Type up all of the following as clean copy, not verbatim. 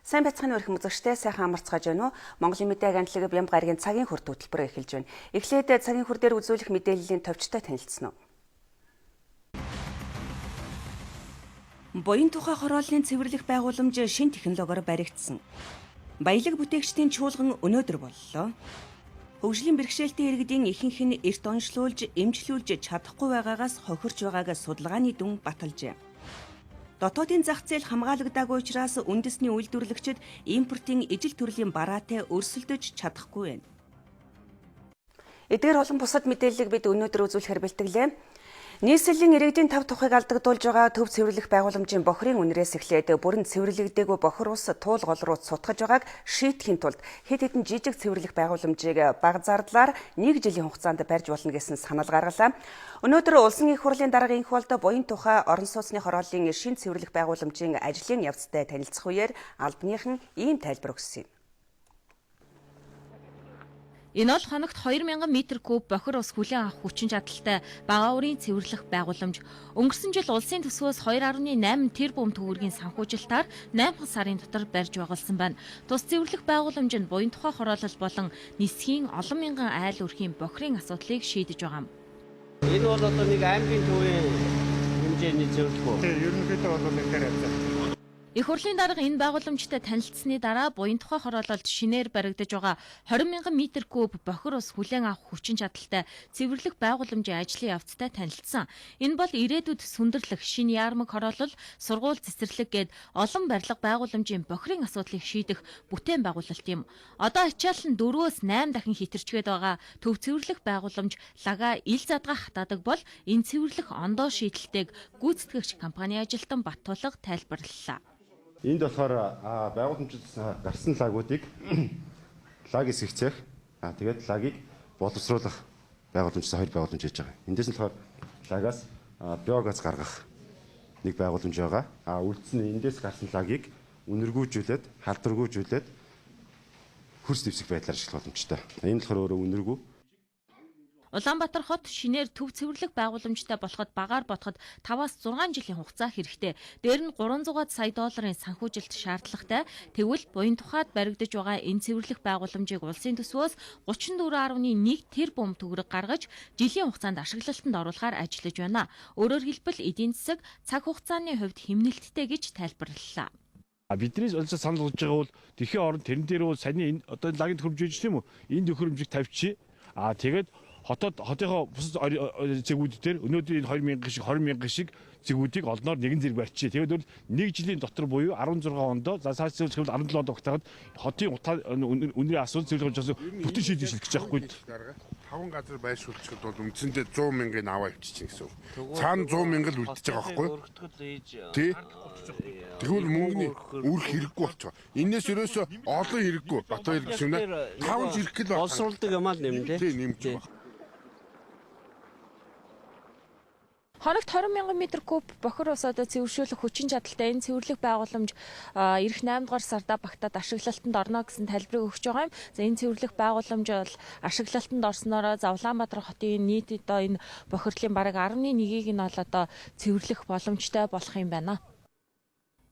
Сайн бяцхан өрхөм үзэгчтэй сайхан амарцгааж байна уу? Монголын мэдээ агентлаг Бям гарагийн цагийн хур хөтөлбөр эхэлж байна. Эхлээд цагийн хур дээр үзүүлэх мэдээллийн товчтой танилцсан уу? Буян тухай хорооллын цэвэрлэх байгууламж шинэ технологиор баригдсан. Баялаг бүтээгчдийн чуулган өнөөдөр боллоо. Хөгжлийн бэрхшээлтэй иргэдийн ихэнх нь эрт онцлуулж, эмчлүүлж чадахгүй байгаагаас хохирч байгаагаас судалгааны дүн баталжээ. Дотоодын зах зээл хамгаалагдаагүй учраас үндэсний үйлдвэрлэгчид импортын ижил төрлийн бараатай өрсөлдөж чадахгүй байна. Эдгээр олон бусад мэдээллийг бид өнөөдөр үзүүлэхээр бэлтгэлээ. Нийслэлийн иргэдийн тав тухайг алдагдуулж байгаа төв цэвэрлэх байгууламжийн бохирын үнэрээс эхлээд бүрэн цэвэрлэгдээгүй бохир ус туул гол руу цутгаж байгааг шийдэхин тулд хэд хэдэн жижиг цэвэрлэх байгууламжийг бага зардлаар 1 жилийн хугацаанд барьж болно гэсэн санал гаргалаа. Өнөөдөр улсын их хурлын дараагийн их хуульд буян тухай орон сууцны хорооллын шинэ цэвэрлэх байгууламжийн ажлын явцтай танилцах үеэр албаных нь ийм тайлбар өгсөн юм. Энэ бол хоногт 2000 м3 бохир ус хүлээн авах хүчин чадалтай бага урын цэвэрлэх байгууламж. Өнгөрсөн жил улсын төсвөөс 2.8 тэрбум төгрөгийн санхүүжилтаар 8 сарын дотор барьж байгуулсан байна. Тус цэвэрлэх байгууламж нь буян тухай хороолол болон нисхийн олон мянган айл өрхийн бохирын асуудлыг шийдэж байгаа юм. Энэ бол одоо нэг аймгийн төвийн хэмжээний цэвэрлэх үү? Тийм, ерөнхийдөө бол нэг хэрэг. Их хурлын дарга энэ байгууламжтай танилцсны дараа буян тухай хороололд шинээр баригдаж байгаа 20,000 м3 бохир ус хүлээн авах хүчин чадалтай цэвэрлэх байгууламжийн ажлын явцтай танилцсан. Энэ бол ирээдүйд сүндэрлэх, шинэ яармаг хороолол, сургууль цэцэрлэг гээд олон барилга байгууламжийн бохирын асуудлыг шийдэх бүтээн байгуулалт юм. Одоо ачаал нь 4-8 дахин хэтэрчгээд байгаа төв цэвэрлэх байгууламж лагаа ил задгаа хатаадаг бол энэ цэвэрлэх ондоо шийдэлтэйг гүйцэтгэгч компани ажилтан Баттулга тайлбарллаа. Энд болохоор байгууламжид гарсан лагуудыг лаг эсгэгцэх, тэгээд лагийг боловсруулах байгууламжтай 2 байгууламж хийж байгаа. Эндээс нь болохоор лагаас биогаз гаргах нэг байгууламж байгаа. Үлдсэн нь эндээс гарсан лагийг үнэргүүжүүлээд, халдваргүйжүүлээд хөрс дэвсэх байдлаар ашиглах боломжтой. Энэ болохоор өөрөө үнэргүү. Улаанбаатар хот шинээр төв цэвэрлэх байгууламжтай болоход багаар бодоход 5-6 жилийн хугацаа хэрэгтэй. Дээр нь 300 сая долларын санхүүжилт шаардлагатай. Тэгвэл буян тухайд баригдаж байгаа энэ цэвэрлэх байгууламжийг улсын төсвөөс 34.1 тэрбум төгрөг гаргаж жилийн хугацаанд ашиглалтанд оруулахаар ажиллаж байна. Өөрөөр хэлбэл эдийн засаг цаг хугацааны хувьд хэмнэлттэй гэж тайлбарллаа. Бидний олж санал болж байгаа бол дэлхийн орнд тэрэн дээр бол саяны одоо лагийн төхөөрөмж хийж тийм үү? Энэ төхөөрөмжийг тавьчих. Тэгээд хотынхоо бус зэгүүд дээр өнөөдөр энэ 20,000 шиг 20,000 шиг зэгүүдийг олноор нэгэн зэрэг барьчих. Тэгээд бол 1 жилийн дотор буюу 16 онд за цааш 17 онд огтход хотын үнэрийн асуудал зөвлөж бүтэн шийдэж хэлэх гэж байхгүй. 5 газар байршуулчихад бол үндсэндээ 100,000-ыг аваа ивчихсэн гэсэн үг. Цаана 100,000 л үлдчихэж байгаа байхгүй. Тий. Тэгвэл мөнгөний үрх хэрэггүй болчихоо. Энээс ерөөсөө олон хэрэггүй. Батбаяр гişүнэ 5 жирэх л боловсруулдаг юм аа нэмдэ. Тий, нэмж байна. Хоногт 20,000 м3 бохир ус одоо цэвэршүүлэх хүчин чадалтай энэ цэвэрлэх байгууламж эх 8 дугаар сарда багтаад ашиглалтанд орно гэсэн тайлбарыг өгч байгаа юм. За энэ цэвэрлэх байгууламж бол ашиглалтанд орсноороо Улаанбаатар хотын нийт одоо энэ бохирлын бараг 11%-ийг нь бол одоо цэвэрлэх боломжтой болох юм байна.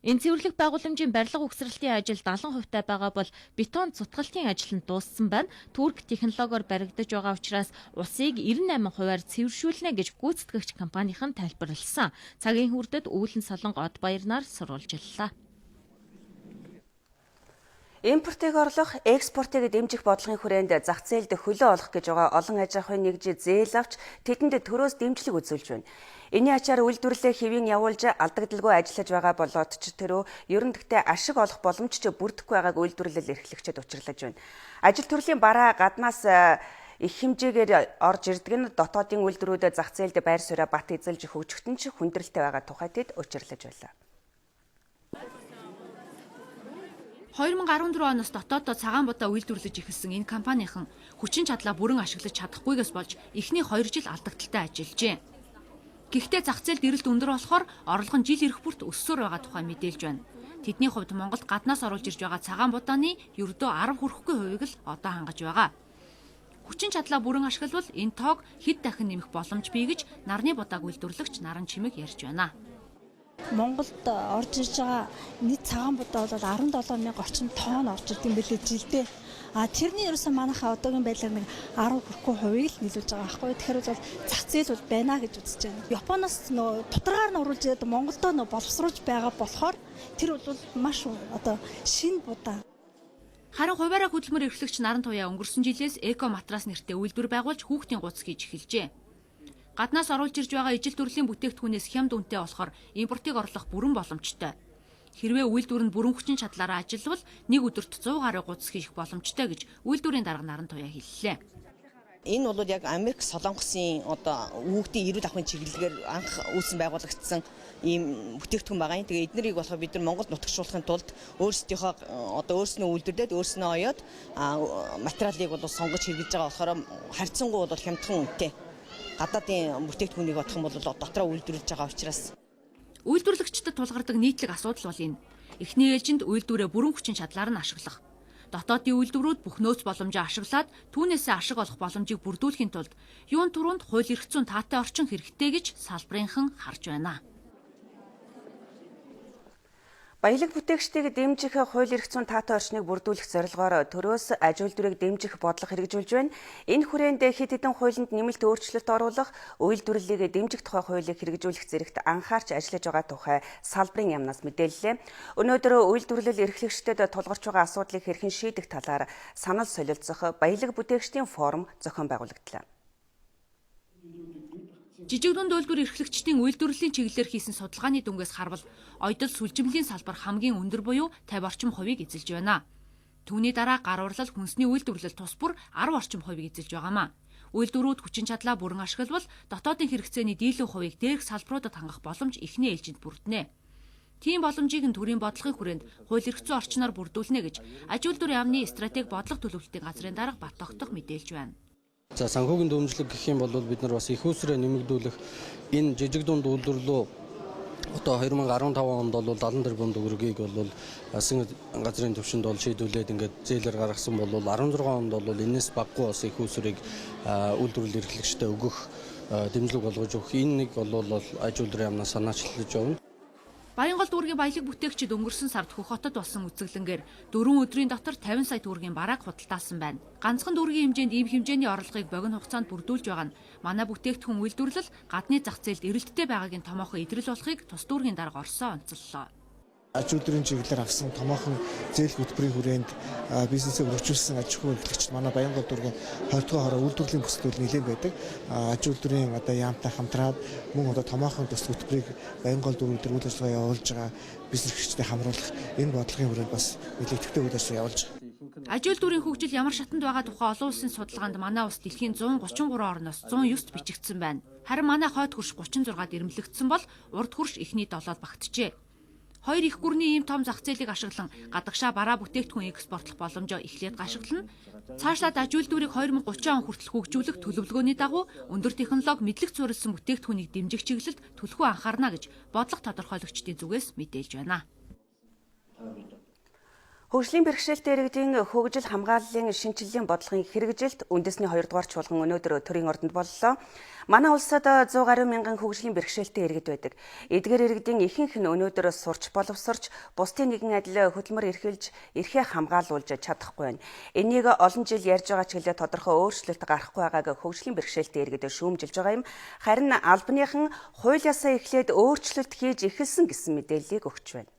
Энэ цэвэрлэх байгууламжийн барилга угсралтын ажил 70% байгаа бол бетон цутгалтын ажил нь дууссан байна. Турк технологиор баригдаж байгаа учраас усыг 98%-аар цэвэршүүлнэ гэж гүйцэтгэгч компанийн тайлбарлсан. Цагийн хүрдэд Өвлөн Солонго Од Баярнаар сурвалжиллаа. Импортыг орлох, экспортыг дэмжих бодлогын хүрээнд зах зээлд хөлөө олох гэж байгаа олон аж ахуйн нэгжид зээл авч тэдэнд төрөөс дэмжлэг үзүүлж байна. Энийн ачаар үйлдвэрлэлээ хэвийн явуулж алдагдaltaгүй ажиллаж байгаа болоод ч тэрөө ерөн дэхтэй ашиг олох боломж ч бүрдэхгүй байгааг үйлдвэрлэл эрхлэгчид учирлаж байна. Ажил төрлийн бараа гаднаас их хэмжээгээр орж ирдэг нь дотоодын үйлдвэрүүдэд зах зээлд байр сууриа бат эзэлж хөгжөхтөн ч хүндрэлтэй байгаа тухай тэд учирлаж байлаа. 2014 оноос дотооддоо цагаан будаа үйлдвэрлэж эхэлсэн энэ компанийн хүчин чадлаа бүрэн ашиглаж чадахгүйгээс болж эхний 2 жил алдагдaltaй ажиллажээ. Гэхдээ зах зээлд эрэлт өндөр болохоор орлого нь жил ирэх бүрт өссөөр байгаа тухай мэдээлж байна. Тэдний хувьд Монголд гаднаас оруулж ирж байгаа цагаан будааны ердөө 10 хүрэхгүй хувийг л одоо хангаж байгаа. Хүчин чадлаа бүрэн ашиглавал энэ тоог хэд дахин нэмэх боломж бий гэж нарны будааг үйлдвэрлэгч Наран Чимэг ярьж байна. Монголд орж ирж байгаа нийт цагаан будаа бол 17,000 орчим тонн орж ирд юм билээ жилдээ. Тэрний ерөөсөө манайхаа одоогийн байдлаар нэг 10 хүрэхгүй хувийг л нийлүүлж байгаа байхгүй. Тэгэхээр бол зах зээл бол байна гэж үзэж байна. Японоос нөө тодоргаар нь оруулж ирээд Монголдоо нөө боловсруулж байгаа болохоор тэр бол маш одоо шинэ будаа. Харин хуваараа хөдөлмөр эрхлэгч Наран Туяа өнгөрсөн жилээс эко матрас нэртэй үйлдвэр байгуулж хүүхдийн гуц хийж эхэлжээ. Гаднаас оруулж ирж байгаа ижил төрлийн бүтээгдэхүүнээс хямд үнэтэй болохоор импортыг орлох бүрэн боломжтой. Хэрвээ үйлдвэр нь бүрэн хүчин чадлаараа ажиллавал нэг өдөрт 100 гаруй гуц хийх боломжтой гэж үйлдвэрийн дарга Наран Туяа хэллээ. Энэ бол яг Америк Солонгосын одоо хүүхдийн эрүүл ахуйн чиглэлээр анх үүсгэн байгуулагдсан ийм бүтээгдэхүүн байгаа юм. Тэгээ эднэрийг болохоор бид нар Монгол нутагшуулахын тулд өөрснөө үйлдвэрлээд өөрснөө оёод материалыг бол сонгож хэрэглэж байгаа болохоор харьцангуй бол хямдхан үнэтэй. Гадаадын бүтээгдэхүүнийг бодох юм бол дотроо үйлдвэрлэж байгаа учраас Үйлдвэрлэгчдэд тулгардаг нийтлэг асуудал бол энэ. Эхний ээлжинд үйлдвэрээ бүрэн хүчин чадлаар нь ашиглах. Дотоодын үйлдвэрүүд бүх нөөц боломжоо ашиглаад түүнээсээ ашиг олох боломжийг бүрдүүлэхийн тулд юун түрүүнд хууль эрх зүйн таатай орчин хэрэгтэй гэж салбарынхан харж байна. Баялаг бүтээгчдийг дэмжих хууль эрх зүйн таатай орчныг бүрдүүлэх зорилгоор төрөөс аж үйлдвэрийг дэмжих бодлого хэрэгжүүлж байна. Энэ хүрээнд хэд хэдэн хуулинд нэмэлт өөрчлөлт оруулах, үйлдвэрлэлийг дэмжих тухай хуулийг хэрэгжүүлэх зэрэгт анхаарч ажиллаж байгаа тухай салбарын яамнаас мэдээллээ. Өнөөдөр үйлдвэрлэл эрхлэгчдэд тулгарч байгаа асуудлыг хэрхэн шийдэх талаар санал солилцох баялаг бүтээгчдийн форум зохион байгуулагдлаа. Жижиг дунд үйлдвэр эрхлэгчдийн үйлдвэрлэлийн чиглэлээр хийсэн судалгааны дүнгээс харвал ойдол сүлжимлийн салбар хамгийн өндөр буюу 50 орчим хувийг эзэлж байна. Түүний дараа гар урлал, хүнсний үйлдвэрлэл тус бүр 10 орчим хувийг эзэлж байгаамаа. Үйлдвэрүүд хүчин чадлаа бүрэн ашиглавал дотоодын хэрэгцээний дийлэн хувийг дээрх салбаруудад хангах боломж эхний ээлжинд бүрднэ. Тийм боломжийг нь төрийн бодлогын хүрээнд хууль эрх зүйн орчноор бүрдүүлнэ гэж аж үйлдвэрийн яамны стратеги бодлого төлөвлөлтийн газрын дарга Бат Тогтох мэдээлж байна. За санхүүгийн дэмжлэг гэх юм бол бид нар бас их усраа нэмэгдүүлэх энэ жижиг дунд үйлдвэрлэлөө одоо 2015 онд бол 70 тэрбум төгрөгийг бол засгийн газрын төвшөнд бол шийдвүлээд ингээд зээлээр гаргасан бол 16 онд бол энэс баггүй бас их усрыг үйлдвэрлэл эрхлэгчдэд өгөх дэмжлэг болгож өгөх энэ нэг бол аж үйлдвэрийн яамнаас санаачилж байна. Баянгол дүүргийн баялаг бүтээгчид өнгөрсөн сард Хөх хотод болсон үзэсгэлэнгээр 4 өдрийн дотор 50 сая төгрөгийн барааг худалдаасан байна. Ганцхан дүүргийн хэмжээнд ийм хэмжээний орлогыг богино хугацаанд бүрдүүлж байгаа нь манай бүтээгдэхүүн үйлдвэрлэл гадны зах зээлд эрэлттэй байгаагийн томоохон илрэл болохыг тус дүүргийн дарга орсон онцоллоо. Аж үйлдвэрийн чиглэлээр авсан томоохон зээл хөтөлбөрийн хүрээнд бизнесээ өргөжүүлсэн аж ахуйн эрхлэгчид манай Баянгол дүүргийн 20 дугаар хороо үйлдвэрлэлийн бүсдүүл нэлээд байдаг. Аж үйлдвэрийн одоо яамтай хамтраад мөн одоо томоохон төс хөтөлбөрийг Баянгол дүүргүүд үйл ажиллагаа явуулж байгаа бизнес эрхлэгчдэд хамруулах энэ бодлогын хүрээнд бас нэлээд идэвхтэй үйл ажиллагаа явуулж байгаа. Аж үйлдвэрийн хөгжил ямар шатанд байгаа тухай олон улсын судалгаанд манай улс дэлхийн 133 орноос 109-т бичигдсэн байна. Харин манай хойд хөрш 36-д ирэмлэгдсэн бол урд хөрш эхний 7-д багтжээ. Хоёр их гүрний ийм том зах зээлийг ашиглан гадагшаа бараа бүтээгдэхүүн экспортлох боломжоо эхлээд гашиглана. Цаашлаад аж үйлдвэрийг 2030 он хүртэл хөгжүүлэх төлөвлөгөөний дагуу өндөр технологи мэдлэг суурилсан бүтээгдэхүүнийг дэмжих чиглэлд түлхүү анхаарна гэж бодлого тодорхойлогчдын зүгээс мэдээлж байна. Хөгжлийн бэрхшээлтэй иргэдийн хөгжил хамгааллын шинжилгээний бодлогын хэрэгжилт үндэсний 2 дугаар чуулган өнөөдөр төрийн ордонд боллоо. Манай улсад 100 гаруй мянган хөгжлийн бэрхшээлтэй иргэд байдаг. Эдгээр иргэдийн ихэнх нь өнөөдөр сурч боловсрч, бусдын нэгэн адил хөдөлмөр эрхэлж, эрхээ хамгаалуулж чадахгүй байна. Энийг олон жил ярьж байгаа ч гэлээ тодорхой өөрчлөлт гарахгүй байгааг хөгжлийн бэрхшээлтэй иргэд шүүмжилж байгаа юм. Харин албаныхан хуулиасаа эхлээд өөрчлөлт хийж эхэлсэн гэсэн мэдээллийг өгч байна.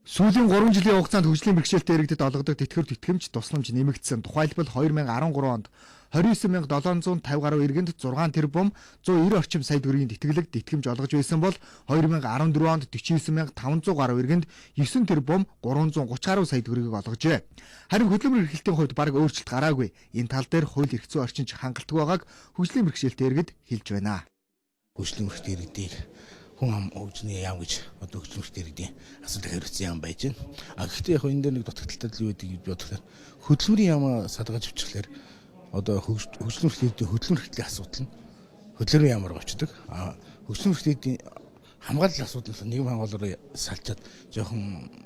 Сүүлийн 3 жилийн хугацаанд хөгжлийн бэрхшээлтэй иргэдэд олгодог тэтгэвэр тэтгэмж тусламж нэмэгдсэн. Тухайлбал 2013 онд 29750 гаруй иргэнд 6 тэрбум 190 орчим сая төгрөгийн тэтгэлэг тэтгэмж олгож байсан бол 2014 онд 49500 гаруй иргэнд 9 тэрбум 330 гаруй сая төгрөгийг олгожээ. Харин хөдөлмөр эрхлэлтийн хувьд бараг өөрчлөлт гараагүй. Энэ тал дээр хууль эрх зүйн орчинч хангалтгүй байгааг хөгжлийн бэрхшээлтэй иргэд хэлж байна. Хөгжлийн бэрхшээлтэй иргэдийг хүн ам хөгжлийн яам гэж одоо хөгжлийн бэрхшээлтэй иргэдийн асуудал хариуцсан яам байж байна. Гэхдээ яг энэ дээр нэг дутагдaltaй юу гэдэг гэж бодлоо. Хөдөлмөрийн яам садгаж авчихлаар одоо хөгжлийн бэрхшээлтэй хөдөлмөр эрхлэлийн асуудал нь хөдөлмөрийн яамаар очдог. Хөгжлийн бэрхшээлийн хамгааллын асуудал нь нийгэм хамгаалалаар салчаад жоохон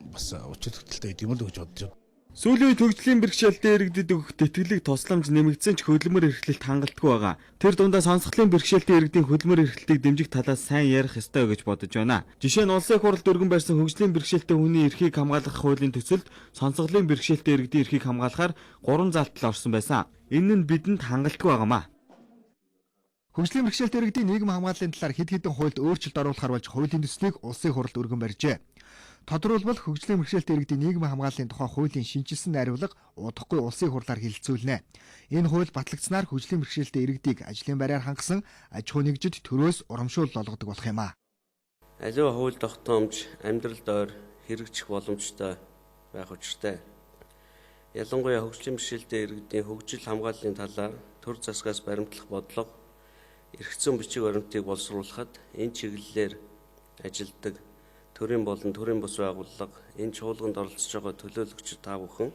бас учир тогтолтой гэдэг юм л гэж бодож байна. Сүүлийн үед хөгжлийн бэрхшээлтэй иргэдэд өгөх тэтгэлэг тусламж нэмэгдсэн ч хөдөлмөр эрхлэлт хангалтгүй байгаа. Тэр дундаа сонсголын бэрхшээлтэй иргэдийн хөдөлмөр эрхлэлтийг дэмжих талаас сайн ярих ёстой гэж бодож байна. Жишээ нь улсын хурлд өргөн барьсан хөгжлийн бэрхшээлтэй хүний эрхийг хамгаалах хуулийн төсөлд сонсголын бэрхшээлтэй иргэдийн эрхийг хамгаалахаар 3 залтал орсон байсан. Энэ нь бидэнд хангалтгүй байгаамаа. Хөгжлийн бэрхшээлтэй иргэдийн нийгэм хамгааллын талаар хэд хэдэн хуульд өөрчлөлт оруулахар болж хуулийн төслийг улсын хурлд өргөн барьжээ. Тодорхойлбол хөгжлийн бэрхшээлтэй иргэдийн нийгэм хамгааллын тухай хуулийн шинжилсэн найруулга удахгүй улсын хурлаар хэлэлцүүлнэ. Энэ хууль батлагдсанаар хөгжлийн бэрхшээлтэй иргэдийг ажлын байраар хангасан аж ахуй нэгжид төрөөс урамшуул олгодог болох юм а. Аливаа хууль тогтоомж амьдралд ойр хэрэгжих боломжтой байх учиртай. Ялангуяа хөгжлийн бэрхшээлтэй иргэдийн хөгжил хамгааллын талаар төр засгаас баримтлах бодлого эрх зүйн бичиг баримтыг боловсруулахад энэ чиглэлээр ажилтдаг төрийн болон төрийн бус байгууллага энэ чуулганд оролцож байгаа төлөөлөгчид та бүхэн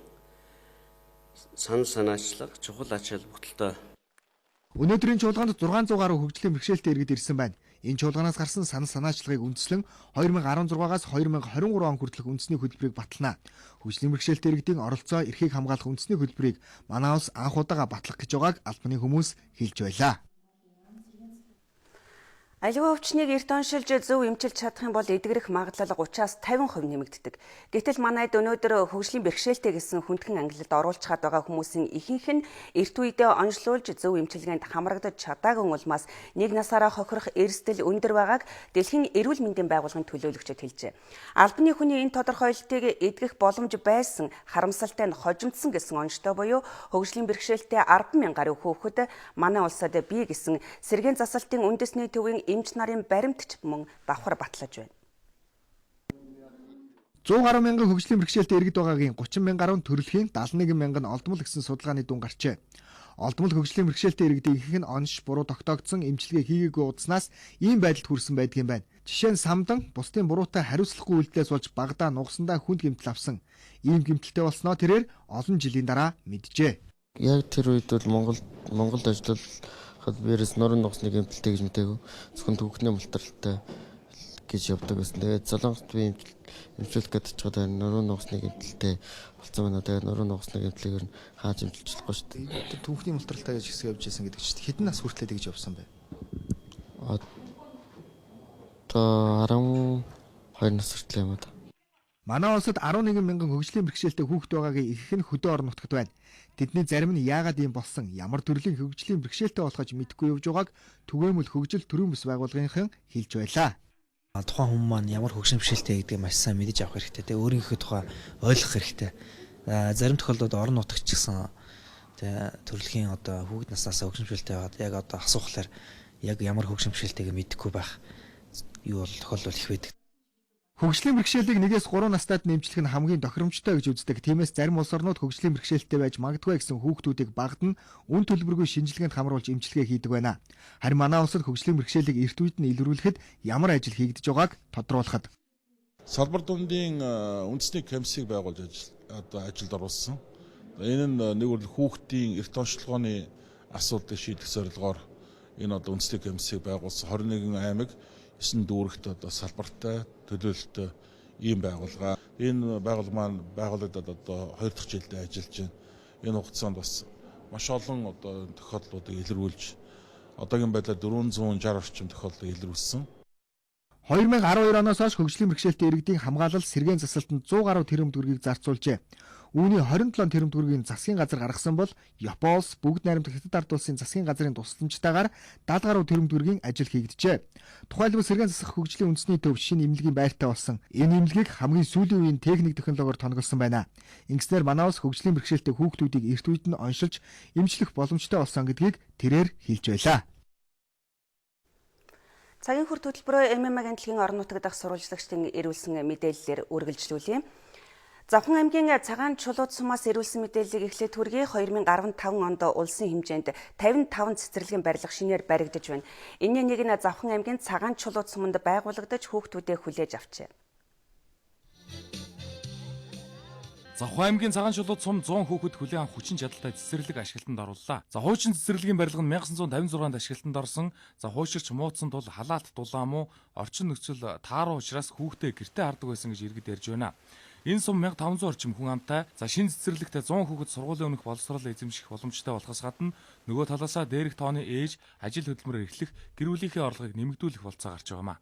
санал санаачлах чухал ач холбогдолтой. Өнөөдрийн чуулганд 600 гаруй хөгжлийн бэрхшээлтэй иргэд ирсэн байна. Энэ чуулганаас гарсан санал санаачлагыг үндэслэн 2016-аас 2023 он хүртэлх үндэсний хөтөлбөрийг батална. Хөгжлийн бэрхшээлтэй иргэдийн оролцоо эрхийг хамгаалах үндэсний хөтөлбөрийг манай улс анх удаага батлах гэж байгааг албаны хүмүүс хэлж байлаа. Аливаа өвчнийг эрт оншилж зөв эмчилж чадах юм бол эдгэрэх магадлал 30-аас 50% нэмэгддэг. Гэтэл манайд өнөөдөр хөгжлийн бэрхшээлтэй гэсэн хүндхэн ангилалд оруулцгаад байгаа хүмүүсийн ихэнх нь эрт үедээ оншлуулж зөв эмчилгээнд хамрагдаж чадаагүй улмаас 1 насаараа хохирох эрсдэл өндөр байгааг Дэлхийн эрүүл мэндийн байгууллагын төлөөлөгчид хэлжээ. Албаны хүний энэ тодорхойлолтыг эдгэх боломж байсан харамсалтай нь хожимдсан гэсэн онцтой буюу хөгжлийн бэрхшээлтэй 10,000 гаруй хүүхэд манай улсад бий гэсэн сэргээн засалтын үндэсний төвийн эмч нарын баримтч мөн давхар батлаж байна. 100 гаруй мянган хөгжлийн бэрхшээлтэй иргэд байгаагийн 30 мянган гаруй төрөлхийн 71 мянган олдмол гэсэн судалгааны дүн гарчээ. Олдмол хөгжлийн бэрхшээлтэй иргэдийн ихэнх нь онш буруу тогтоогдсон эмчилгээ хийгээгүй удснаас ийм байдалд хүрсэн байдаг юм байна. Жишээ нь самдан бусдын буруутай хариуцлахгүй үйлдэлээс болж багадаа нугсандаа хүнд гэмтэл авсан. Ийм гэмтэлтэй болсноо тэрээр олон жилийн дараа мэджээ. Яг тэр үед бол Монголд ажиллах бээрээс нуруу нугсны гэмтэлтэй гэж мтээгүй. Зөвхөн түүхний мултралтай гэж явдаг байсан. Тэгээд Солонгост би эмчилж гэдэг чигээр нуруу нугсны гэмтэлтэй болсон байна. Тэгээд нуруу нугсны гэмтлэгээр нь хааж эмчилж болохгүй шүү дээ. Түүхний мултралтай гэж хэсэг явж байсан гэдэг чинь хэдэн нас хүртэл тэгж явсан бэ? Одоо 12 нас хүртэл юм да. Манай улсад 11 мянган хөгжлийн бэрхшээлтэй хүүхэд байгаагийн ихэнх нь хөдөө орон нутагт байна. Тэдний зарим нь яагаад ийм болсон, ямар төрлийн хөгжлийн бэрхшээлтэй болохож мэдэхгүй явж байгааг түгээмэл хөгжил төрийн бас байгууллагынхан хэлж байлаа. Тухайн хүмүүс маань ямар хөгжлийн бэрхшээлтэй гэдгийг маш сайн мэдэж авах хэрэгтэй. Тэгээ өөрийнхөө тухай ойлгох хэрэгтэй. Зарим тохиолдолд орон нутагч гэсэн төрөлхийн одоо хүүхэд наснаас хөгжлийн бэрхшээлтэй байгаад яг одоо асуухлаар яг ямар хөгжлийн бэрхшээлтэйг мэдэхгүй байх юу бол тохиолдол их байдаг. Хөгжлийн бэрхшээлийг 1-3 настайд нэмжлэх нь хамгийн тохиромжтой гэж үздэг. Тиймээс зарим улс орнууд хөгжлийн бэрхшээлтэй байж магадгүй гэсэн хүүхдүүдийг багад нь үн төлбөргүй шинжилгээнд хамруулж эмчилгээ хийдэг байна. Харин манай улсад хөгжлийн бэрхшээлийг эрт үед нь илрүүлэхэд ямар ажил хийгдэж байгааг тодруулахад салбар дундын үндэсний комиссийг байгуулж ажилд оруулсан. Энэ нь нэг үр хүүхдийн эрт онцлогооны асуудлыг шийдэх зорилгоор энэ одоо үндэсний комиссийг байгуулсан 21 аймаг 9 дүүрэгт одоо салбартай төлөөлөлтөй ийм байгууллага. Энэ байгууллага маань байгуулагдаад одоо 2 дахь жилдээ ажиллаж байна. Энэ хугацаанд бас маш олон одоо тохиолдлуудыг илрүүлж одоогийн байдлаар 460 орчим тохиолдлыг илрүүлсэн. 2012 оноос хойш хөгжлийн бэрхшээлтэй иргэдийн хамгаалал сэргээн засалтанд 100 гаруй тэрбум төгрөгийг зарцуулжээ. Үүний 27 тэрбум төгрөгийг засгийн газар гаргасан бол Японоос бүгд найрамдах Хятад ард улсын засгийн газрын тусламжтайгаар 70 гаруй тэрбум төгрөгийн ажил хийгджээ. Тухайлбал сэргээн засах хөгжлийн үндэсний төв шинэ эмнэлгийн байртай болсон. Энэ эмнэлгийг хамгийн сүүлийн үеийн техник технологиор тонголсон байна. Ингэснээр манай улс хөгжлийн бэрхшээлтэй хүүхдүүдийг эрт үед нь оншилж эмчлэх боломжтой болсон гэдгийг тэрээр хэлж байлаа. Цагийн хүр хөтөлбөрөөр ММА агентлагийн орон нутаг дахь сурвалжлагчдын ирүүлсэн мэдээллээр үргэлжлүүлье. Завхан аймгийн цагаан чулууд сумаас ирүүлсэн мэдээллийг эхлээд хүргэе 2015 онд улсын хэмжээнд 55 цэцэрлэгийн барилга шинээр баригдаж байна. Энийн нэг нь Завхан аймгийн цагаан чулууд суманд байгуулагдаж хүүхдүүдэд хүлээж авчээ. Завхан аймгийн цагаан чулууд сум 100 хүүхэд хүлээн авах хүчин чадалтай цэцэрлэг ашиглалтанд орууллаа. За хуучин цэцэрлэгийн барилга нь 1956-нд ашиглалтанд орсон. За хуучирч муудсан тул халаалт дулаан муу орчин нөхцөл тааруу учраас хүүхдээ гэртээ хардаг байсан гэж иргэд ярьж байна. Энэ сум 1500 орчим хүн амтай. За шинэ цэцэрлэгтээ 100 хүүхэд сургуулийн өмнөх боловсрол эзэмших боломжтой болохоос гадна нөгөө талаасаа дээрх тооны ээж ажил хөдөлмөрөөр эхлэх гэр бүлийнхээ орлогыг нэмэгдүүлэх болцоо гарч байгаамаа.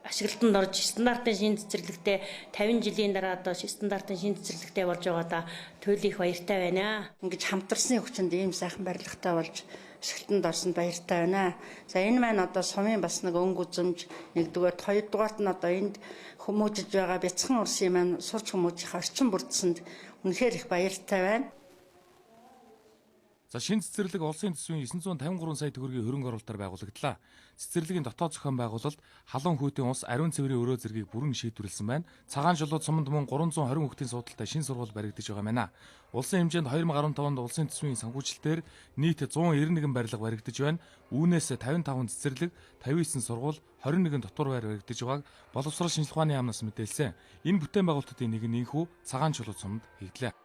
Ашиглалтанд орж стандартын шинэ цэцэрлэгтэй 50 жилийн дараа одоо стандартын шинэ цэцэрлэгтэй болж байгаадаа туйлын их баяртай байна. Ингэж хамтарсны хүчинд ийм сайхан барилгатай болж ашиглалтанд орсонд баяртай байна. За энэ маань одоо сумын бас нэг өнгө үзэмж, нэгдүгээр, хоёрдугаарт нь одоо энд хүмүүжиж байгаа бяцхан урсын маань сурч хүмүүжих орчин бүрдсэнд үнэхээр их баяртай байна. За шинэ цэцэрлэг улсын төсвийн 953 сая төгрөгийн хөрөнгө оруулалтаар байгуулагдлаа. Цэцэрлэгийн дотоод зохион байгуулалт халуун хүйтийн ус ариун цэврийн өрөө зэргийг бүрэн шийдвэрлсэн байна. Цагаан жолоод суманд мөн 320 хүүхдийн суудалтай шинэ сургууль баригдаж байгаа байна. Улсын хэмжээнд 2015 онд улсын төсвийн санхүүжилтээр нийт 191 барилга баригдаж байна. Үүнээс 55 цэцэрлэг, 59 сургууль, 21 дотор байр баригдаж байгааг боловсрол шинжилгээ ухааны яамнаас мэдээлсэн. Энэ бүтээн байгуулалтын нэг нь инхүү цагаан жолоод суманд хийгдлээ.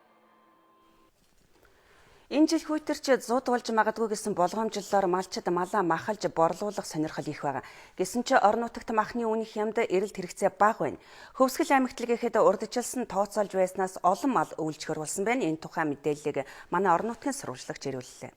Энэ жил хүйтэрч 100 болж магадгүй гэсэн болгоомжлолоор малчид малаа махалж борлуулах сонирхол их байгаа. Гэсэн ч орон нутагт махны үнэх хямд эрэлт хэрэгцээ бага байна. Хөвсгөл аймагтлагийнхад урдчилсан тооцоолж байснаас олон мал өвлжгөр болсон байна. Энэ тухай мэдээллийг манай орон нутгийн сурвалжлагч ирүүллээ.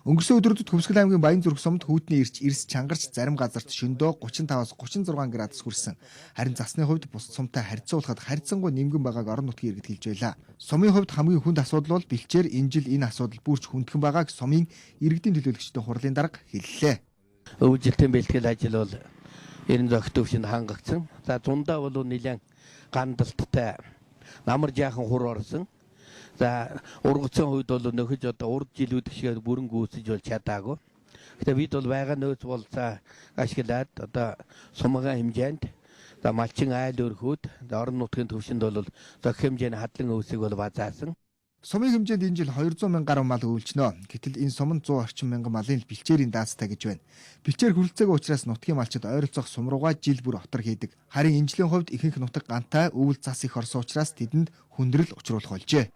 Өнгөрсөн өдрүүдэд Хөвсгөл аймгийн Баянзүрх сумд хүйтний эрс чангарч зарим газарт шөнөдөө 35-аас 36 градус хүрсэн. Харин засны хувьд бус сумтай харьцуулахад харьцангуй нэмгэн байгааг орон нутгийн иргэд хэлж байлаа. Сумын хувьд хамгийн хүнд асуудал бол бэлчээр энэ жил энэ асуудал бүрч хүндхэн байгааг сумын иргэдийн төлөөлөгчдийн хурлын дарга хэллээ. Өвжилтийн бэлтгэл ажил бол ерөн зохи төвшөнд хангагдсан. За зундаа бол нэлээд гандалттай намар жаахан хур орсон. За ургацсан үед бол нөхөж одоо урд жилүүд шиг бүрэн гүйцэж бол чадаагүй. Гэтэ бид бол байгаа нөөц болцоо ашиглаад одоо сумгаан хэмжээнд за малчин айл өрхүүд орон нутгийн төвшөнд бол зохи хэмжээний хадлан өвсийг бол базаасан. Сумын хэмжээнд энэ жил 200 мянган гаруй мал өвлжнө. Гэтэл энэ суманд 100 орчим мянган малын бэлчээрийн даацтай гэж байна. Бэлчээр хүрэлцээгүй учраас нутгийн малчид ойролцоох сум руугаа жил бүр отор хийдэг. Харин энэ жилийн хувьд ихэнх нутаг гантай өвөл зас их орсон учраас тэдэнд хүндрэл учруулах болжээ.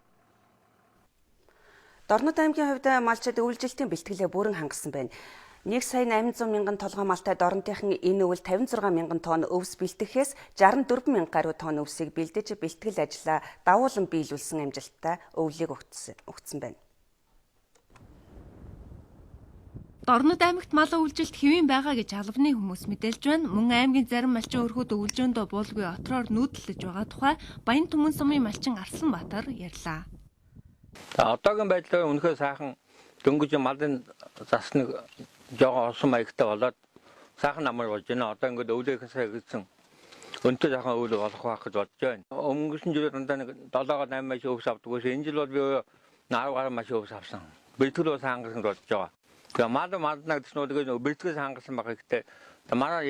Дорнод аймгийн хувьд малчид өвлжилтийн бэлтгэлээ бүрэн хангасан байна. 1,800,000 толгой малтай дорнотынхан энэ өвөл 56,000 тонн өвс бэлтгэхээс 64,000 гаруй тонн өвсийг бэлдэж бэлтгэл ажлаа давуулан биелүүлсэн амжилттай өвлийг өгсөн байна. Дорнод аймагт мал өвлжилт хэвэн байгаа гэж албаны хүмүүс мэдээлж байна. Мөн аймгийн зарим малчин өрхүүд өвлжөөндөө буулгүй отроор нүүдэлж байгаа тухай Баян Түмэн сумын малчин Арсланбаатар ярьлаа. Одоогийн байдлаар үнэхээр сайхан дөнгөж малын засны жоо олсон маягтай болоод сайхан амар болж байна. Одоо ингээд өвлөхөөсөө гэсэн өнтөр сайхан өвлө болох байх гэж бодож байна. Өнгөрсөн жилээр дандаа нэг 7-8 маш өвс авдаг. Энэ жил бол би 10 гаруй маш өвс авсан. Бэлтгэл бол хангасан гэж бодож байгаа. Тэгээ малнаа гэсэн нь бэлтгэл хангасан байгаа гэхдээ манай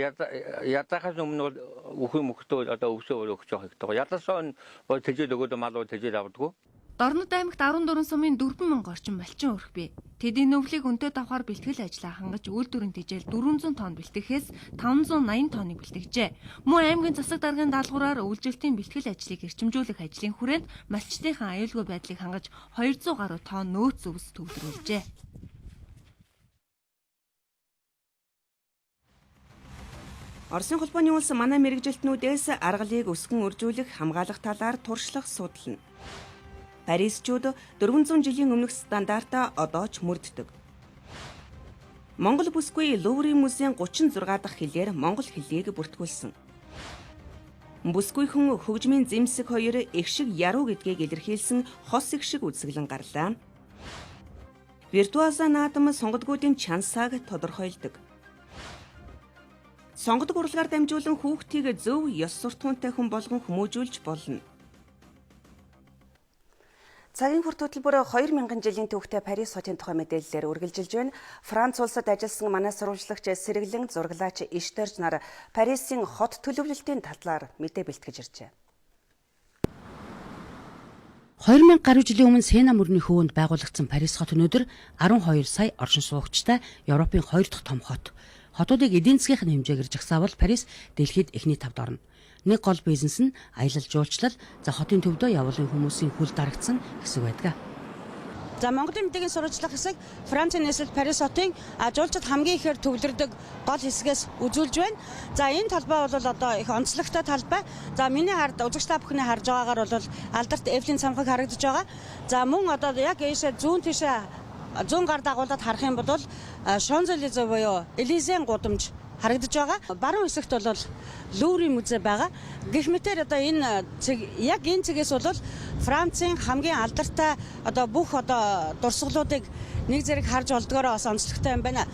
ядахаас өмнө бол үхэх мөхтөө одоо өвсөө өгч байгаа хэрэгтэй. Ядасаа бол тэжээл өгөөд мал бол тэжээл авдаг. Дорнод аймагт 14 сумын 4,000 орчим малчин өрх бий. Тэдний нөвлийг өнтөө давхаар бэлтгэл ажлаа хангаж үйлдвэрийн тэжээл 400 тонн бэлтгэхээс 580 тонныг бэлтгэжээ. Мөн аймгийн засаг даргын даалгавраар үйлдвэрлэлийн бэлтгэл ажлыг эрчимжүүлэх ажлын хүрээнд малчдынхаа аюулгүй байдлыг хангаж 200 гаруй тонн нөөц өвс төвлөрүүлжээ. Оросын холбооны улс манай мэрэгжилтнүүдээс аргалыг өсгөн үржүүлэх хамгаалах талаар туршлага судална. Парисчууд 400 жилийн өмнөх стандартаа одоо ч мөрддөг. Монгол бүсгүй Луврын музейн 36 дахь хилээр монгол хэлийг бүртгүүлсэн. Бүсгүйхэн хөгжмийн зэмсэг хоёр их шиг яруу гэдгийг илэрхийлсэн хос их шиг үзэсгэлэн гарлаа. Виртуоза наадам сонгодгуудын чансааг тодорхойлдог. Сонгодог урлагаар дамжуулан хүүхдийг зөв ёс суртахуунтай хүн болгон хүмүүжүүлж болно. Цагийн хүрт хөтөлбөр 2000 жилийн түүхтэй Парис хотын тухай мэдээллээр үргэлжилж байна. Франц улсад ажилласан манай сурвалжлагч сэргэлэн зураглаач Иштерж нар Парисын хот төлөвлөлтийн талаар мэдээ бэлтгэж иржээ. 2000 гаруй жилийн өмнө Сена мөрний хөвөнд байгуулагдсан Парис хот өнөөдөр 12 сая оршин суугчтай Европын 2 дахь том хот. Хотуудыг эдийн засгийн хэмжээгээр жагсаавал Парис дэлхийд эхний 5-д орно. Нэг гол бизнес нь аялал жуулчлал, за хотын төвдөө явуулын хүмүүсийн хүл дарагдсан хэсэг байдаг. За Монголын мэдээгийн сурвалжлах хэсэг Францын нийслэл Парис хотын жуулчид хамгийн ихээр төвлөрдөг гол хэсгээс үзүүлж байна. За энэ талбай бол одоо их онцлогтой талбай. За миний хард үзэгч та бүхний харж байгаагаар бол алдарт Эвлийн цамхаг харагдаж байгаа. За мөн одоо яг ийшээ зүүн гар дагуулад харах юм бол Шонзелизе буюу Элизийн гудамж харагдаж байгаа. Баруун хэсэгт бол Луврын музей байгаа. Гэх мэтээр одоо энэ цэгээс бол Францын хамгийн алдартай одоо бүх одоо дурсгалуудыг нэг зэрэг харж олдгоороо бас онцлогтой юм байна.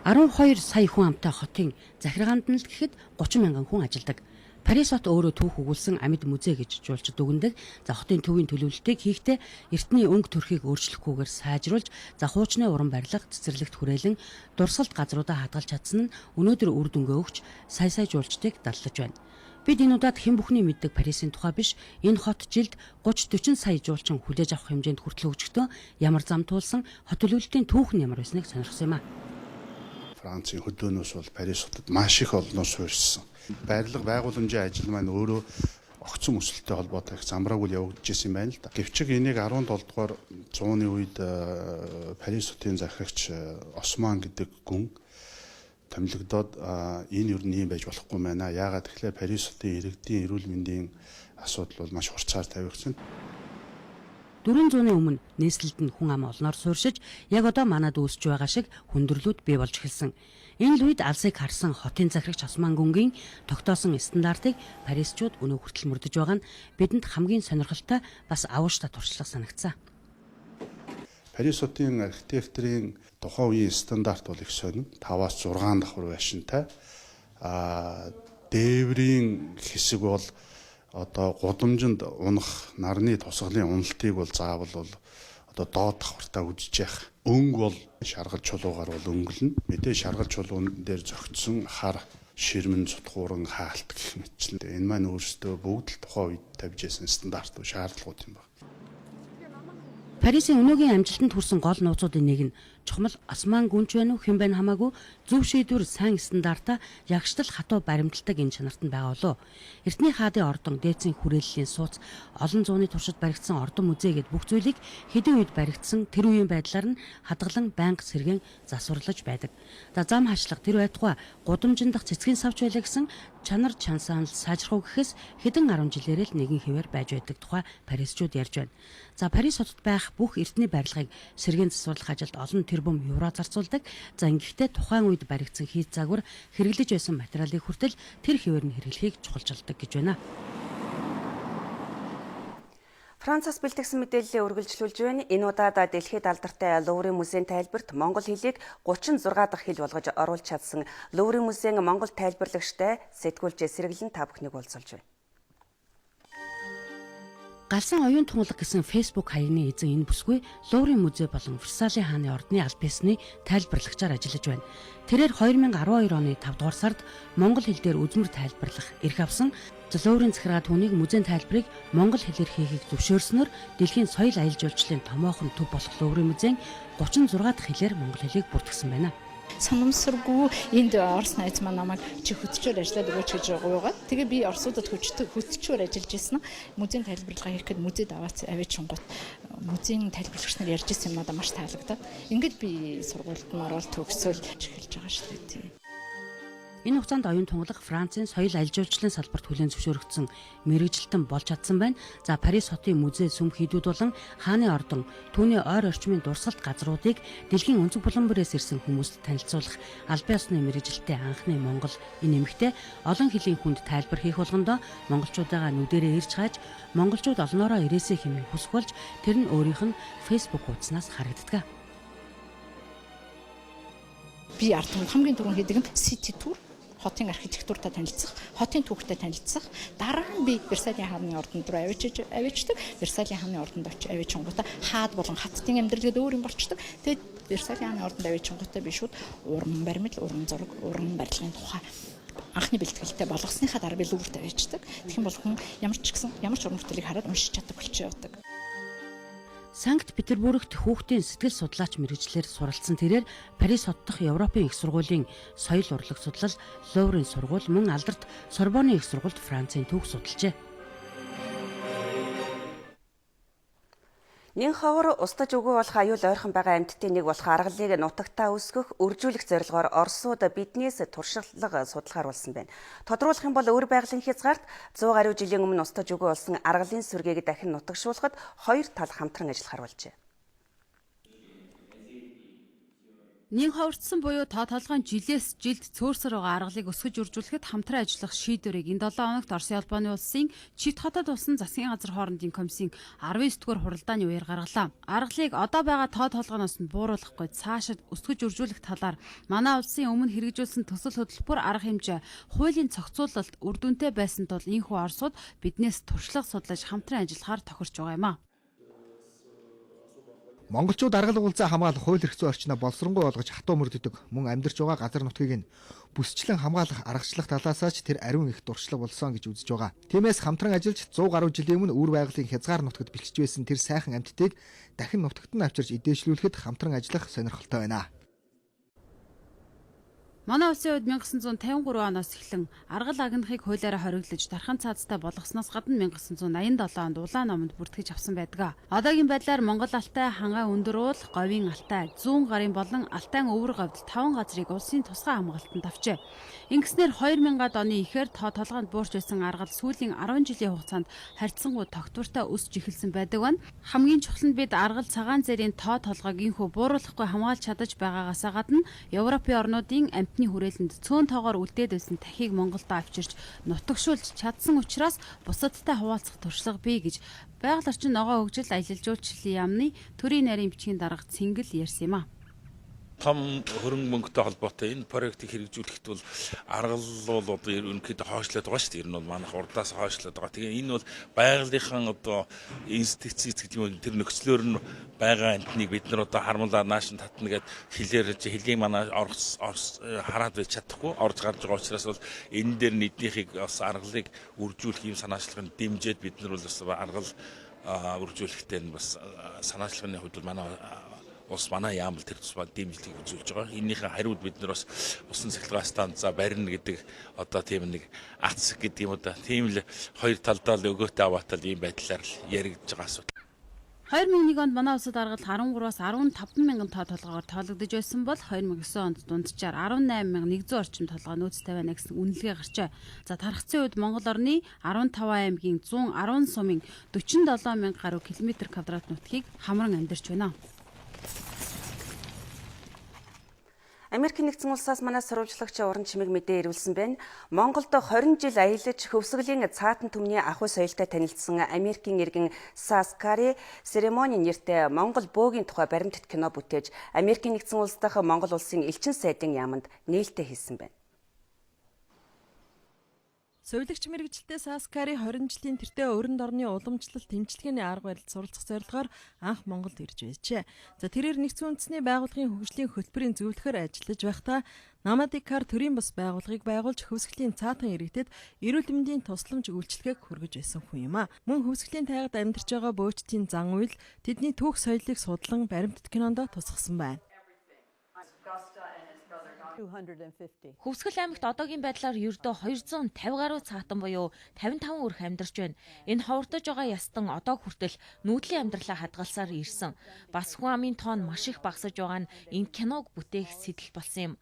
12 сая хүн амтай хотын захиргаанд нь л гэхэд 30 мянган хүн ажилладаг. Парис хот өөрөө түүх өгүүлсэн амьд музей гэж жуулчид дүгнэдэг. За хотын төвийн төлөвлөлтийг хийхдээ эртний өнгө төрхийг өөрчлөхгүйгээр сайжруулж, за хуучны уран барилга, цэцэрлэгт хүрээлэн дурсгалт газруудаа хадгалж чадсан нь өнөөдөр үр дүнгээ өгч сая жуулчдыг даллаж байна. Бид энэ удаад хэн бүхний мэддэг Парисын тухай биш, энэ хот жилд 30-40 сая жуулчин хүлээж авах хэмжээнд хүртэл хөгжөхдөө ямар зам туулсан, хот төлөвлөлтийн түүх нь ямар байсныг сонирхсан юм а. Францын хөдөөнөөс бол Парис хотод маш их олноо суурьсан. Барилга байгууламжийн ажил маань өөрөө огцон өсөлттэй холбоотой их замбраагүй явагдаж ирсэн юм байна л да. Гэвч энийг 17 дугаар зууны үед Парис хотын захирагч Осман гэдэг гүн томилогдоод энэ юу нэм байж болохгүй байна. Яагаад тэгэхээр Парис хотын иргэдийн эрүүл мэндийн асуудал бол маш хурцаар тавигдсан. 400-ны өмнө нийслэлд нь хүн ам олноор сууршиж, яг одоо манад үүсэж байгаа шиг хүндрэлүүд бий болж эхэлсэн. Энэ л үед алсыг харсан хотын захирагч Осман гүнгийн тогтоосон стандартыг парисчууд өнөө хүртэл мөрдөж байгаа нь бидэнд хамгийн сонирхолтой бас авууштай туршлага санагдсан. Парис хотын архитектурын тухайн үеийн стандарт бол их сонин 5-аас 6 давхар байшинтай. Дээврийн хэсэг бол одоо гудамжинд унах нарны тусгалын уналтыг бол заавал бол одоо доод давхартаа үдчих яах. Өнгө бол шаргал чулуугаар бол өнгөлнө. Мэдээ шаргал чулуун дээр зөгцсөн хар ширмэн цутгууран хаалт гэх мэтчлэн. Энэ маань өөрсдөө бүгд л тухайн үед тавьж байсан стандарт уу шаардлагууд юм байна. Парисын өнөөгийн амжилтанд хүрсэн гол нууцуудын нэг нь чухмал Осман гүнч байна уу хэн байна хамаагүй зөв шийдвэр сайн стандартаа ягштал хатуу баримталдаг энэ чанарт нь байгаа болов. Эртний хаадын ордон, дээдсийн хүрээллийн сууц, олон зууны туршид баригдсан ордон музей гэд бүх зүйлийг хэдэн үед баригдсан тэр үеийн байдлаар нь хадгалан байнга сэргэн засварлаж байдаг. За зам хашлага тэр байтугай гудамжин дах цэцгийн савч байлаа гэсэн чанар чансаан сайжрах гэхээс хэдэн 10 жилээр л нэгэн хэвээр байж байдаг тухай парисчууд ярьж байна. За Парис хотод байх бүх эртний барилгыг сэргээн засварлах ажилд олон тэрбум евро зарцуулдаг. За ингэхдээ тухайн үед баригдсан хийц загвар хэрэглэж байсан материалыг хүртэл тэр хэвээр нь хэрэглэхийг чухалчилдаг гэж байна. Францаас бэлтгэсэн мэдээллийг үргэлжлүүлж байна. Энэ удаад дэлхийд алдартай Луврын музейн тайлбарт монгол хэлийг 36 дахь хэл болгож оруулж чадсан Луврын музейн монгол тайлбарлагчтай сэтгүүлч Сэргэлэн та бүхнийг уулзуулж байна. Галсан оюун тунгалаг гэсэн Facebook хаягны эзэн энэ бүсгүй Луврын музей болон Версалийн хааны ордны аль биесны тайлбарлагчаар ажиллаж байна. Тэрээр 2012 оны 5 дугаар сард монгол хэл дээр үзмэр тайлбарлах эрх авсан. Луврын захиргаа түүнийг музейн тайлбарыг монгол хэлээр хийхийг зөвшөөрснөөр дэлхийн соёл аялал жуулчлалын томоохон төв болох Луврын музейн 36 дахь хэлээр монгол хэлийг бүртгэсэн байна. Санамсаргүй энд Орос найз маань намайг чи хөтчөөр ажиллаад өгөөч гэж гуйгаад тэгээ би Оросуудад хөтчөөр ажиллаж ирсэн. Музейн тайлбарлага хийхэд музейд аваач шунгууд музейн тайлбарлагч нар ярьж ирсэн юм надад маш таалагдаад ингээд би сургуульд нь ороод төгсөөл эхэлж байгаа шүү дээ. Энэ хугацаанд оюун тунгалаг Францын соёл аялал жуулчлалын салбарт хүлээн зөвшөөрөгдсөн мэрэгжилтэн болж чадсан байна. За Парис хотын музей сүм хийдүүд болон хааны ордон түүний ойр орчмын дурсгалт газруудыг дэлхийн өнцөг булан бүрээс ирсэн хүмүүст танилцуулах аль биесны мэрэгжилтийн анхны монгол энэ эмэгтэй олон хэлийн хүнд тайлбар хийх болгондоо монголчуудаа нүдэрээ ирж хааж монголчууд олноороо ирээсэй хэмээн хүсэх болж тэр нь өөрийнх нь Facebook хуудаснаас харагддаг. Би ард түмэнд хамгийн түрүүн хийдэг нь city tour, хотын архитектуртай танилцах, хотын түүхтэй танилцах. Дараа нь би Версалийн хааны ордонд руу авчиждаг. Версалийн хааны ордонд авчиж чонготой хаад болон хаттын амьдрал гэдэг өөр юм болчдөг. Тэгээд Версалийн хааны ордонд авчиж чонготой би шууд уран баримт, уран зураг, уран барилгын тухай анхны бэлтгэлтэй болгосныхаа дараа би Луврт авчиждаг. Тэгэх юм бол хүн ямар ч уран бүтээлийг хараад уншиж чаддаг болчихоо явдаг. Санкт Петербургт хүүхдийн сэтгэл судлаач мэргэжлэр суралцсан тэрээр Парис хот дахь Европын их сургуулийн соёл урлаг судлал Луврын сургууль мөн алдарт Сорбоны их сургуульд Францын түүх судалжээ. Нэн ховор устдаж өгөө болох аюул ойрхон байгаа амьтдын нэг болох аргалыг нутагтаа өсгөх, үржүүлэх зорилгоор Оросууд биднээс туршлага судалгааруулсан байна. Тодруулах юм бол өвөр байгалийн хязгаарт 100 гаруй жилийн өмнө устдаж өгөө болсон аргалын сүргийг дахин нутагшуулахад хоёр тал хамтран ажиллахаар болжээ. Нэн ховорцсон буюу тоо толгойн жилээс жилд цөөрсөр байгаа аргалыг өсгөж үржүүлэхэд хамтран ажиллах шийдвэрийг энэ 7 хоногт Оросын албаны улсын Чит хотод болсон засгийн газар хоорондын комиссийн 19-р хуралдааны үеэр гаргалаа. Аргалыг одоо байгаа тоо толгойноос нь бууруулахгүй цаашид өсгөж үржүүлэх талаар манай улсын өмнө хэрэгжүүлсэн төсөл хөтөлбөр арга хэмжээ хуулийн цогцололт үр дүнтэй байсан тул энэхүү Оросууд биднээс туршлага судлаж хамтран ажиллахаар тохирч байгаа юм а. Монголчууд аргал уулзаа хамгаалах хууль эрх зүйн орчноо боловсронгуй болгож хатуу мөрддөг мөн амьдарч байгаа газар нутгийг нь бүсчлэн хамгаалах аргачлах талаасаа ч тэр ариун их дуршлаг болсон гэж үзэж байгаа. Тиймээс хамтран ажиллаж 100 гаруй жилийн өмнө үр байгалийн хязгаар нутагт бэлтж байсан тэр сайхан амьтдыг дахин нутагт нь авчирч эдээшлүүлэхэд хамтран ажиллах сонирхолтой байна. Манай улсын үед 1953 оноос эхлэн аргал агнахыг хуулиараа хориглож дархан цаазтай болгосноос гадна 1987 онд улаан номонд бүртгэж авсан байдаг. Одоогийн байдлаар Монгол алтай, хангаа өндөр уул, говийн алтай, зүүн гарын болон алтайн өвөр говьд 5 газрыг улсын тусгай хамгаалтанд авчээ. Ингэснээр 2000-ад оны ихээр тоо толгойд буурч байсан аргал сүүлийн 10 жилийн хугацаанд харьцангуй тогтвортой өсөж эхэлсэн байдаг байна. Хамгийн чухал нь бид аргал цагаан зэрийн тоо толгойг инхүү бууруулахгүй хамгаалж чадаж байгаагаасаа гадна Европын орнуудын амтны хүрээлэнд цөөн тоогоор үлдээд байсан тахийг Монголд авчирч нутагшуулж чадсан учраас бусадтай хуваалцах туршлага бий гэж байгаль орчин ногоо хөгжил аялал жуулчлалын яамны төрийн нарийн бичгийн дарга Цэнгэл ярьсан юм а. Том хөрөнгө мөнгөтэй холбоотой энэ проектыг хэрэгжүүлэхэд бол аргал бол одоо ерөнхийдөө хойшлоод байгаа шүү дээ. Энэ бол манайх урдаас хойшлоод байгаа. Тэгээ энэ бол байгалийнхаа одоо институц гэдэг юм тэр нөхцлөөр нь байгаа амтныг бид нар одоо хармалаа наашин татна гэд хэлээр хэлийн манай Орос хараад байж чадахгүй орж гарч байгаа учраас бол энэ дээр нэгнийхийг бас аргалыг үржүүлэх юм санаачлагыг дэмжиж бид нар бол бас аргал үржүүлэхдээ бас санаачлагын хувьд бол манай яамл тэр тусмаа дэмжлэг үзүүлж байгаа. Энийхээ хариуд бид нар бас усан цахилгаан станцаа барина гэдэг одоо тийм нэг ац гэдэг юм да. Тийм л хоёр талдаа л өгөөтэй аваатал ийм байдлаар л яригдж байгаа асуудал. 2001 онд манай улсад аргал 13-аас 15 мянган тоо толгойгоор тоологдож байсан бол 2009 онд дунджаар 18100 орчим толгой нөөцтэй байна гэсэн үнэлгээ гарчээ. За тархацын үед Монгол орны 15 аймгийн 110 сумын 47000 гаруй км квадрат нутгийг хамран амьдарч байна. Америкийн нэгдсэн улсаас манай сурвалжлагч уран чимэг мэдээ ирүүлсэн байна. Монголд 20 жил аялаж хөвсгөлийн цаатан түмний ахуй соёлтой танилцсан Америкийн иргэн Саскари церемони нэртэй Монгол бөөгийн тухай баримтат кино бүтээж Америкийн нэгдсэн улс дахь Монгол улсын элчин сайдын яамд нээлттэй хийсэн байна. Сувилагч мэрэгчлээ Саскари 20 жилийн тэртээ өрөнд орны уламжлалт тэмцэлгээний арга барилд суралцах зорилгоор анх Монголд ирж байжээ. За тэрээр нэгдсэн үндэсний байгууллагын хөгжлийн хөтөлбөрийн зөвлөхөр ажиллаж байхдаа Намадикар төрийн бас байгууллагыг байгуулж хөвсгөлийн цаатан иргэдэд эрүүл мэндийн тусламж үйлчилгээг хүргэж байсан хүн юм а. Мөн хөвсгөлийн тайгад амьдарч байгаа буучдын зан үйл тэдний түүх соёлыг судлан баримтат кинонд тусгасан байна. Хөвсгөл аймагт одоогийн байдлаар ердөө 250 гаруй цаатан буюу 55 өрх амьдарч байна. Энэ ховордож байгаа ястан одоо хүртэл нүүдлийн амьдралаа хадгалсаар ирсэн. Бас хүн амын тоон маш их багасж байгаа нь энэ киног бүтээх сэтэл болсон юм.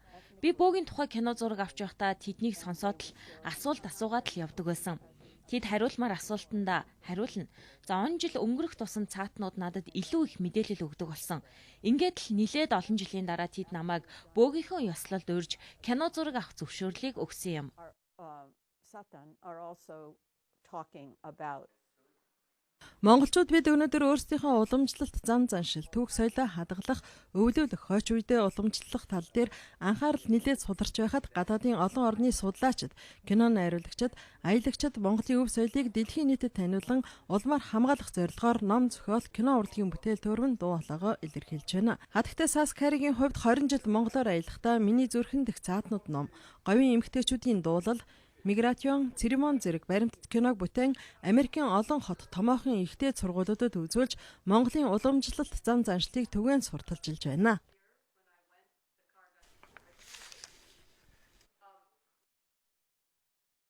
Би бөөгийн тухай кино зураг авч байхдаа тэднийг сонсоод л асуулт асуугаад л явдаг байсан. Тэд хариулмаар асуултандаа хариулна. За он жил өнгөрөх тусам цаатнууд надад илүү их мэдээлэл өгдөг болсон. Ингээд л нилээд олон жилийн дараа тэд намайг бөөгийнхөө ёслолд урьж кино зураг авах зөвшөөрлийг өгсөн юм. Монголчууд бид өнөөдөр өөрсдийнхөө уламжлалт зан заншил, түүх соёлоо хадгалах, өвлүүлэх, хойч үедээ уламжлах тал дээр анхаарал нэлээд сударч байхад гадаадын олон орны судлаачид, кино найруулагчид, аялагчид Монголын өв соёлыг дэлхийн нийтэд таниулан улмаар хамгаалах зорилгоор ном зохиол, кино урлагийн бүтээл төрвөн дуу хоолойгоо илэрхийлж байна. Хатагтай Саскаригийн хувьд 20 жил Монголоор аялахдаа миний зүрхэн дэх цаатнууд ном, говийн эмэгтэйчүүдийн дуулал, Миграцион, церемон зэрэг баримтат киног бүтээн Америкийн олон хот томоохон ихтэй сургуулиудад үзүүлж Монголын уламжлалт зан заншлыг түгээн сурталчилж байна.